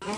না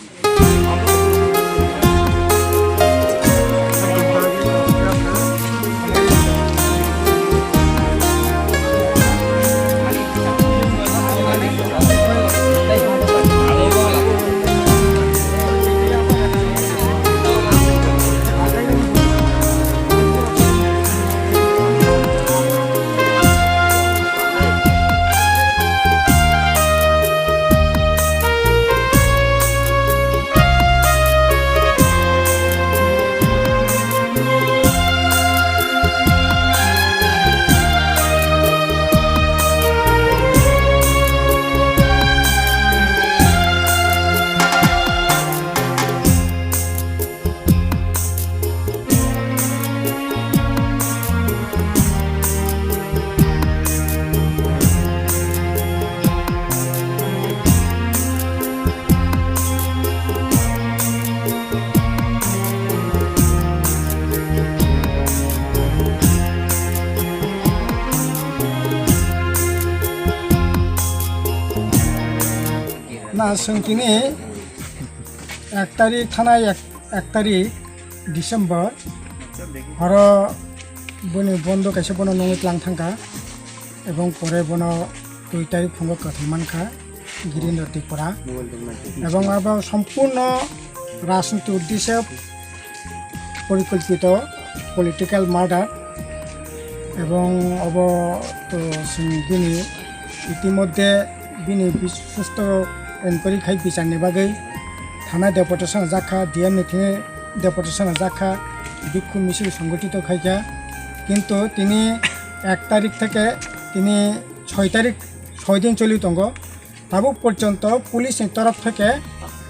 संकिनी 1 तारिख थानाय 1 तारिख डिसेम्बर हर बनि बन्द कैसे बनो नंगत लांग थांगा एवं परे बनो 2 तारिख फुंग कथमानखा गिरिन्द्र त्रिपुरा एवं अब सम्पूर्ण राजनीति उद्देश्य परिकल्पित पलिटिकल मार्डार एवं अब तो बिनि इतिमध्ये बिनि सुस्थ एनक्वायरि खाई बिचारनि बागै थाना डेपुटेशन जाखा डीएम मीटिंग डेपुटेशन जाखा बिक्षोभ मिছিল संगठित खाइका किन्तु तिनी 1 तारिख থেকে তিনি 6 तारिख 6 दिन चलि दङ ताबो पर्यन्त पुलिसनि तरफ থেকে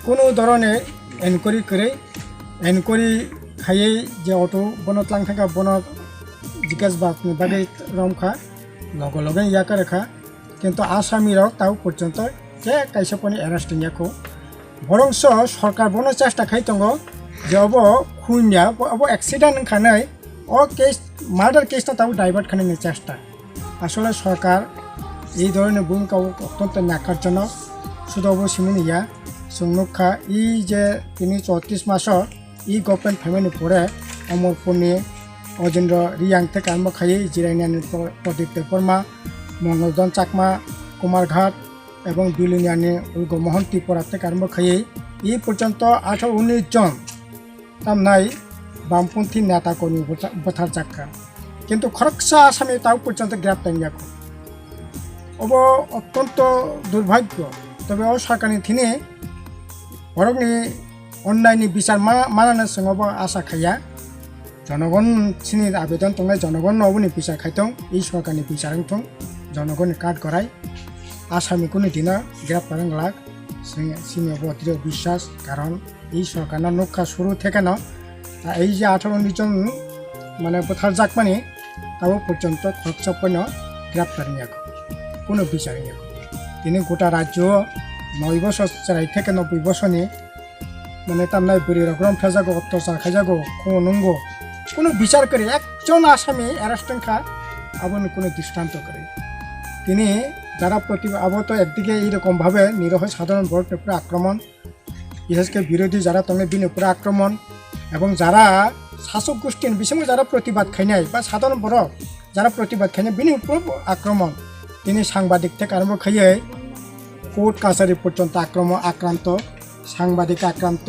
কোনো ধরনের এনকোয়ারি করে এনকোয়ারি খাইয়ে যে অটো বনত লাং থাকা বনত জিজ্ঞাস বাতনি বাগै রমখা লগে লগে ইয়াকা রেখা কিন্তু आसामी रक ताबो पर्यन्त जे कायसे पनि एरेस्टिं याखौ बरंस सरकार बनो चेष्टा खाइ दङ जे अब खुनिया अब एक्सिडेंट खानाय ओ case Mardar case Tabo divert खानायनि चेष्टा आसले सरकार এই ধরনের ভূমিকা অত্যন্ত ন্যাকারজনক শুধু অবশ্যই সংরক্ষা এই যে তিনি 34 মাস এই গভর্নমেন্ট ফ্যামিলি পরে অমরপুরনি অজেন্দ্র রিয়াং থেকে আরম্ভ খাই জিরাইনানি প্রদীপ দেববর্মা মঙ্গলদন চাকমা কুমারঘাট এবং বিলুনিয়ানি উর্গ মোহন ত্রিপুরা থেকে আরম্ভ খাই এই পর্যন্ত 18-19 জন তামনাই বামপন্থী নেতা কর্মী বথার যাক্কা কিন্তু খরকসা আসামি তাও পর্যন্ত গ্রেপ্তার ইয়াকো अब अत्यंत दुर्भाग्य तब सरकारनि थिने बरकनि अन्यायनि विचार मानानो सोंब आशा खाया जनगण सिनि आवेदन तंनाय जनगण नबुनि विचार खायथं ई सरकारनि विचारथं जनगण काट गराय आसामी कुनि दिन ग्रेप्तार लाग सिनि बद्र विश्वास कारण ई सरकारना नखा शुरू থেকে ना এই যে 18 জন মানে বথার যাকমানি তাও পর্যন্ত খরচপন্য গ্রেপ্তার নিয়াকো কোনো বিচার নিয়ে তিনি গোটা রাজ্য 9 বছর চাই থেকে 90 বছরনি মানে তামনাই বুড়ি রকম ফেজাগো অত্যাচার খাইজাগো কোনঙ্গো কোনো বিচার করে একজন আসামি অ্যারেস্টন খা আবনি কোনো দৃষ্টান্ত করে তিনি যারা আবত একদিকে এইরকম ভাবে নিরহ সাধারণ বর্গের উপরে আক্রমণ বিশেষ করে বিরোধী যারা তঙ্গে বিনের উপরে আক্রমণ এবং যারা শাসক গোষ্ঠীর বিষয়ে যারা প্রতিবাদ খাইনাই বা সাধারণ বর্গ যারা প্রতিবাদ খাইনাই বিনের উপর আক্রমণ তিনি সাংবাদিক থেকে আরম্ভ খাইয়ে কোর্ট কাছারি পর্যন্ত আক্রান্ত সাংবাদিক আক্রান্ত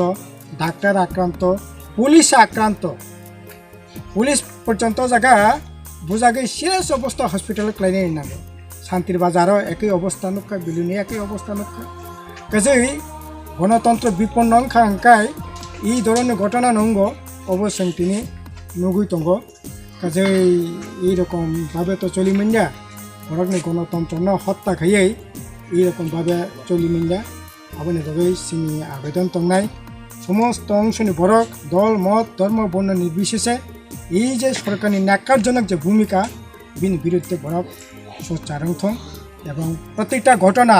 ডাক্তার আক্রান্ত পুলিশ আক্রান্ত পুলিশ পর্যন্ত জায়গা বুঝাগে সিরিয়াস অবস্থা হসপিটালে ক্লাইনে নামে শান্তির বাজারও একই অবস্থা নক্কা বিলুনি একই অবস্থা নক্কা কাজেই গণতন্ত্র বিপন্ন অংখায় এই ধরনের ঘটনা নঙ্গ অবশ্যই তিনি নগুই তঙ্গ কাজেই এইরকমভাবে তো চলি মিন্যা বরকনি গণতন্ত্র ন হত্যা খাইয়ে এইরকম ভাবে চলি মিন্যা আবনি বাগै সিনি আবেদন তংনাই সমস্ত অংশনি বরক দল মত ধর্ম বর্ণ নির্বিশেষে এই যে সরকারি ন্যাক্কারজনক যে ভূমিকা বিনি বিরুদ্ধে বরক সোচ্চারং থং এবং প্রত্যেকটা ঘটনা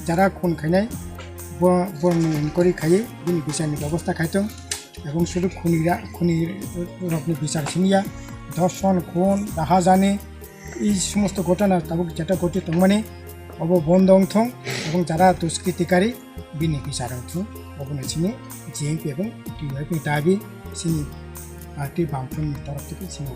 যারা খুন খাইনাই বর্ণন করে খাইয়ে বিনি বিচারনি ব্যবস্থা খাইতং এবং শুধু খুনির রকম বিচার সিনিয়া ধর্ষণ খুন রাহাজানি এই সমস্ত ঘটনা তাবুক যেটা ঘটিত মানে অব বন্ধ অংথং এবং যারা দুষ্কৃতিকারী বিনি বিচার অংথং অবনে চিনি জিএমপি এবং টিউএফনি দাবি চিনি পার্টি বামফ্রন্টनि তরফ থেকে চিনি